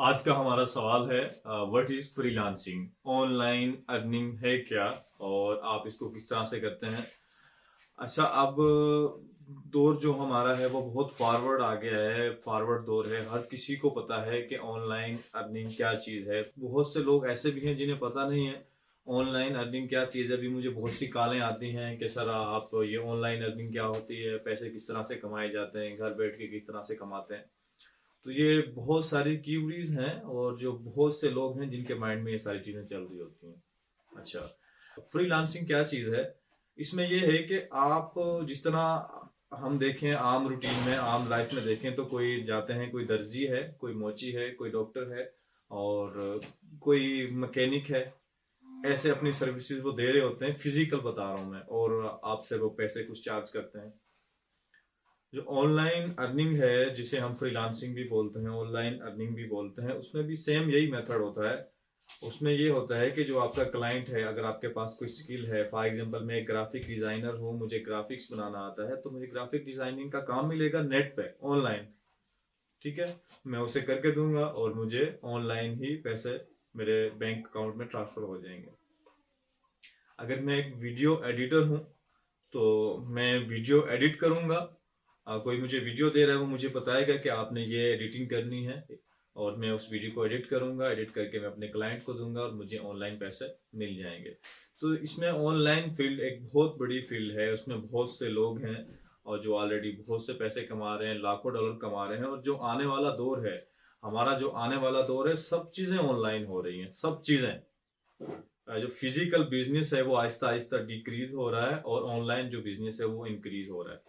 आज का हमारा सवाल है what is freelancing. Online earning है क्या और आप इसको किस तरह से करते हैं। अच्छा, अब दौर जो हमारा है वो बहुत फॉरवर्ड आ गया है, फॉरवर्ड दौर है। हर किसी को पता है कि ऑनलाइन अर्निंग क्या चीज़ है। बहुत से लोग ऐसे भी हैं जिन्हें पता नहीं है ऑनलाइन अर्निंग क्या चीज़ है। अभी मुझे बहुत सी कॉलें आती हैं कि सर आप ये ऑनलाइन अर्निंग क्या होती है, पैसे किस तरह से कमाए जाते हैं, घर बैठ के किस तरह से कमाते हैं। तो ये बहुत सारी क्यूरीज हैं और जो बहुत से लोग हैं जिनके माइंड में ये सारी चीजें चल रही होती हैं। अच्छा, फ्रीलांसिंग क्या चीज है। इसमें ये है कि आप जिस तरह हम देखें आम रूटीन में, आम लाइफ में देखें तो कोई जाते हैं, कोई दर्जी है, कोई मोची है, कोई डॉक्टर है और कोई मैकेनिक है। ऐसे अपनी सर्विसेज वो दे रहे होते हैं, फिजिकल बता रहा हूं मैं, और आपसे वो पैसे कुछ चार्ज करते हैं। जो ऑनलाइन अर्निंग है जिसे हम फ्रीलांसिंग भी बोलते हैं, ऑनलाइन अर्निंग भी बोलते हैं, उसमें भी सेम यही मेथड होता है। उसमें ये होता है कि जो आपका क्लाइंट है, अगर आपके पास कोई स्किल है, फॉर एग्जांपल मैं एक ग्राफिक डिजाइनर हूँ, मुझे ग्राफिक्स बनाना आता है, तो मुझे ग्राफिक डिजाइनिंग का काम मिलेगा नेट पे, ऑनलाइन। ठीक है, मैं उसे करके दूंगा और मुझे ऑनलाइन ही पैसे मेरे बैंक अकाउंट में ट्रांसफर हो जाएंगे। अगर मैं एक वीडियो एडिटर हूँ तो मैं वीडियो एडिट करूंगा। कोई मुझे वीडियो दे रहा है, वो मुझे बताएगा कि आपने ये एडिटिंग करनी है और मैं उस वीडियो को एडिट करूंगा, एडिट करके मैं अपने क्लाइंट को दूंगा और मुझे ऑनलाइन पैसे मिल जाएंगे। तो इसमें ऑनलाइन फील्ड एक बहुत बड़ी फील्ड है, उसमें बहुत से लोग हैं और जो ऑलरेडी बहुत से पैसे कमा रहे हैं, लाखों डॉलर कमा रहे हैं। और जो आने वाला दौर है, हमारा जो आने वाला दौर है, सब चीजें ऑनलाइन हो रही हैं, सब चीजें। जो फिजिकल बिजनेस है वो आहिस्ता आहिस्ता डिक्रीज हो रहा है और ऑनलाइन जो बिजनेस है वो इंक्रीज हो रहा है।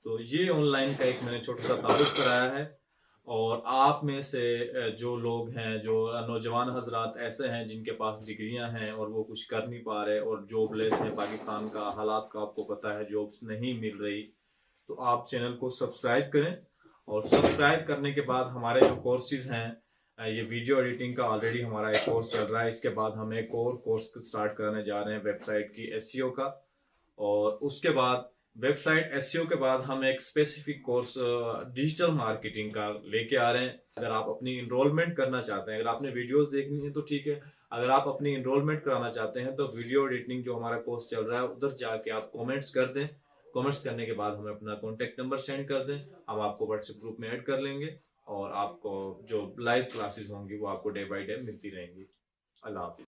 तो ये ऑनलाइन का एक मैंने छोटा सा तारुफ कराया है। और आप में से जो लोग हैं, जो नौजवान हजरात ऐसे हैं जिनके पास डिग्रियां हैं और वो कुछ कर नहीं पा रहे और जॉबलेस हैं, पाकिस्तान का हालात का आपको पता है, जॉब्स नहीं मिल रही, तो आप चैनल को सब्सक्राइब करें। और सब्सक्राइब करने के बाद हमारे जो कोर्सेज हैं, ये वीडियो एडिटिंग का ऑलरेडी हमारा एक कोर्स चल रहा है, इसके बाद हम एक और कोर्स स्टार्ट करने जा रहे हैं वेबसाइट की एसईओ का। और उसके बाद वेबसाइट एसईओ के बाद हम एक स्पेसिफिक कोर्स डिजिटल मार्केटिंग का लेके आ रहे हैं। अगर आप अपनी इनरोलमेंट करना चाहते हैं, अगर आपने वीडियोस देखनी है तो ठीक है, अगर आप अपनी इनरोलमेंट कराना चाहते हैं तो वीडियो एडिटिंग जो हमारा कोर्स चल रहा है उधर जाके आप कमेंट्स कर दें। कमेंट्स करने के बाद हमें अपना कॉन्टेक्ट नंबर सेंड कर दें, हम आपको व्हाट्सएप ग्रुप में ऐड कर लेंगे और आपको जो लाइव क्लासेस होंगी वो आपको डे बाय डे मिलती रहेंगी। अल्लाह हाफिज।